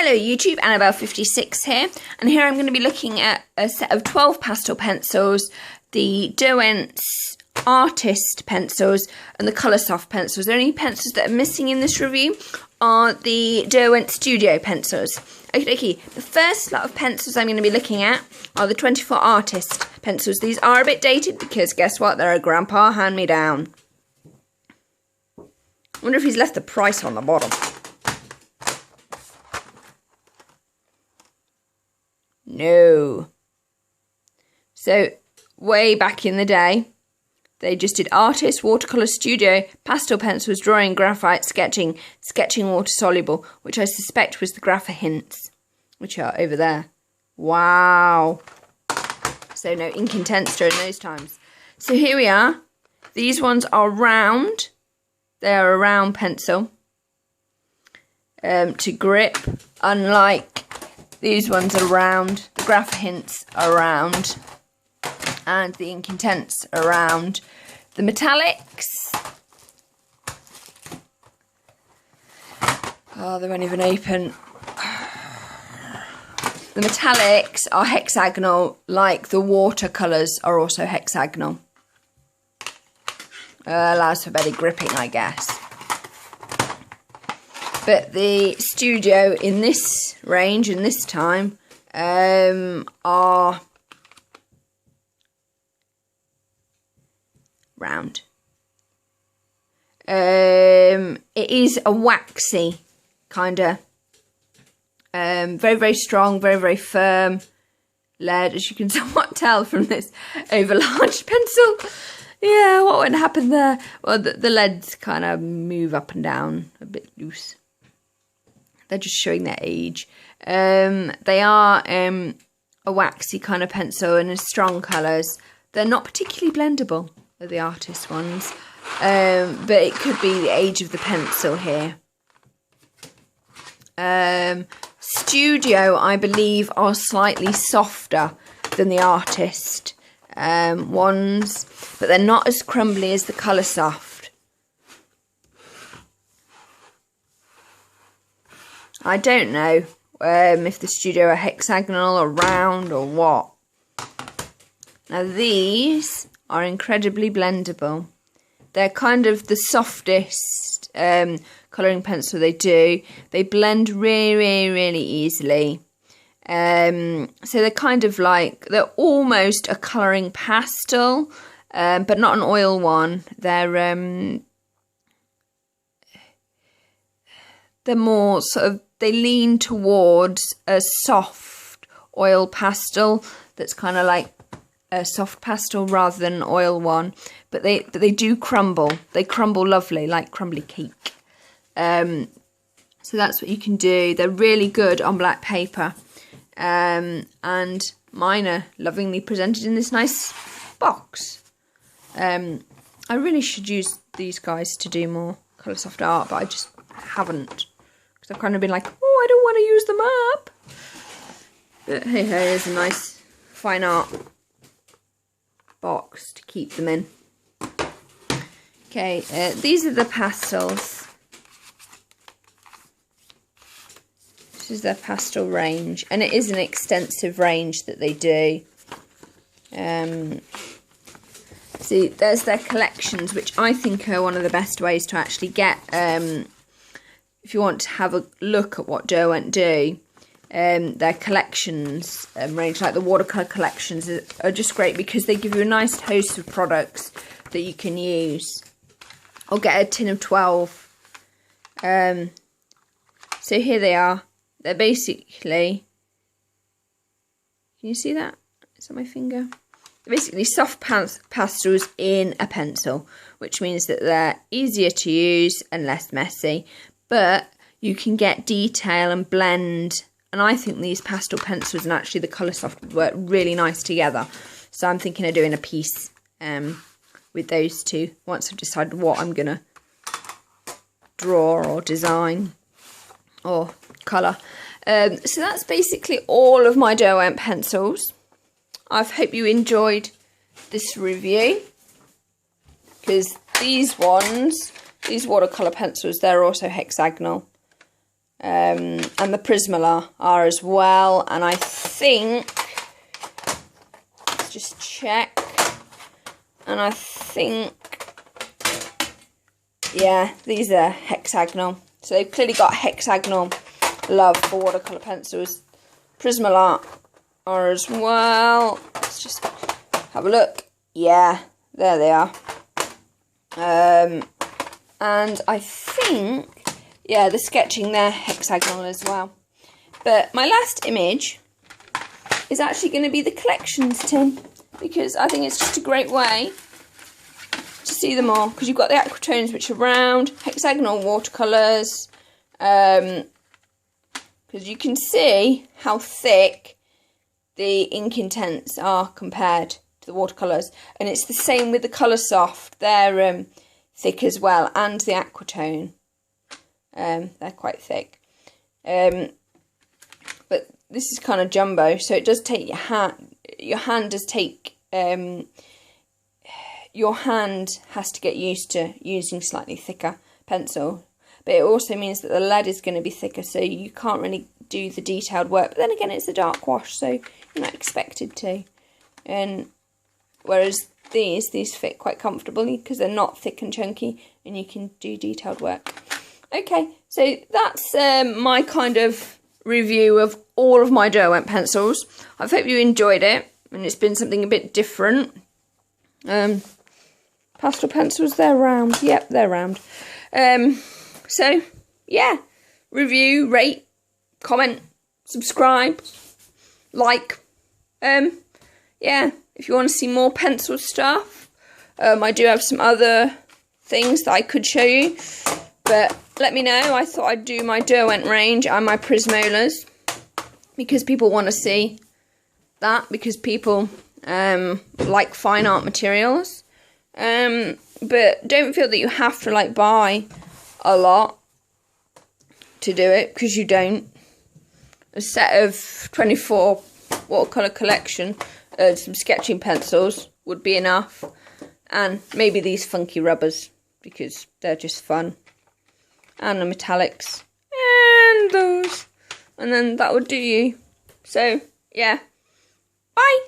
Hello YouTube, Annabelle56 here, and here I'm going to be looking at a set of 12 pastel pencils, the Derwents Artist pencils and the Colorsoft pencils. The only pencils that are missing in this review are the Derwent Studio pencils. Okay, the first lot of pencils I'm going to be looking at are the 24 Artist pencils. These are a bit dated because guess what, they're a grandpa hand-me-down. I wonder if he's left the price on the bottom. No. So, way back in the day, they just did artist, watercolour, studio, pastel pencils, drawing, graphite, sketching water soluble, which I suspect was the grapha hints, which are over there. Wow. So no ink intense during those times. So here we are. These ones are round. They are a round pencil to grip, unlike these ones are round, the graph hints are round, and the ink intense are round. The metallics, oh, they won't even open. The metallics are hexagonal, like the watercolours are also hexagonal. Allows for better gripping, I guess. But the studio in this range and this time are round. It is a waxy kind of, very, very strong, very, very firm lead, as you can somewhat tell from this overlarge pencil. Yeah, what would happen there? Well, the leads kind of move up and down a bit loose. They're just showing their age. They are a waxy kind of pencil and in strong colours. They're not particularly blendable, are the artist ones. But it could be the age of the pencil here. Studio, I believe, are slightly softer than the artist ones. But they're not as crumbly as the Colorsoft. I don't know if the studio are hexagonal or round or what. Now these are incredibly blendable. They're kind of the softest colouring pencil they do. They blend really, really, really easily. So they're kind of like, they're almost a colouring pastel, but not an oil one. They're more sort of, they lean towards a soft oil pastel that's kind of like a soft pastel rather than an oil one. But they do crumble. They crumble lovely, like crumbly cake. So that's what you can do. They're really good on black paper. And mine are lovingly presented in this nice box. I really should use these guys to do more Colorsoft art, but I just haven't. Because I've kind of been like, oh, I don't want to use them up. But hey, here's a nice fine art box to keep them in. Okay, these are the pastels. This is their pastel range, and it is an extensive range that they do. See, there's their collections, which I think are one of the best ways to actually get, if you want to have a look at what Derwent do. Their collections range, like the watercolour collections, are just great because they give you a nice host of products that you can use. I'll get a tin of 12. So here they are. They're basically, can you see that? Is that my finger? They're basically soft pastels in a pencil, which means that they're easier to use and less messy. But you can get detail and blend. And I think these pastel pencils and actually the Colorsoft would work really nice together. So I'm thinking of doing a piece with those two once I've decided what I'm going to draw or design or colour. So that's basically all of my Derwent pencils. I hope you enjoyed this review. Because these ones, these watercolour pencils, they're also hexagonal. and the Prismalar are as well. And I think, let's just check, and I think, yeah, these are hexagonal. So they've clearly got hexagonal love for watercolour pencils. Prismalar are as well. Let's just have a look. Yeah, there they are. And I think, yeah, the sketching there, hexagonal as well. But my last image is actually going to be the collections tin, because I think it's just a great way to see them all, because you've got the aquatones, which are round, hexagonal watercolours, because you can see how thick the ink intents are compared to the watercolours, and it's the same with the Colorsoft. They're thick as well, and the aquatone, they're quite thick, but this is kind of jumbo, so it does take your hand does take, your hand has to get used to using slightly thicker pencil, but it also means that the lead is going to be thicker, so you can't really do the detailed work. But then again, it's a dark wash, so you're not expected to. And whereas these fit quite comfortably because they're not thick and chunky, and you can do detailed work. Okay, so that's my kind of review of all of my Derwent pencils. I hope you enjoyed it, and it's been something a bit different. Pastel pencils, they're round. Yep, they're round. So, yeah, review, rate, comment, subscribe, like. Yeah, if you want to see more pencil stuff, I do have some other things that I could show you, but let me know. I thought I'd do my Derwent range and my Prismolas, because people want to see that, because people like fine art materials. But don't feel that you have to like buy a lot to do it, because you don't. A set of 24 watercolour collection, some sketching pencils would be enough, and maybe these funky rubbers, because they're just fun, and the metallics, and those, and then that would do you. So yeah, bye.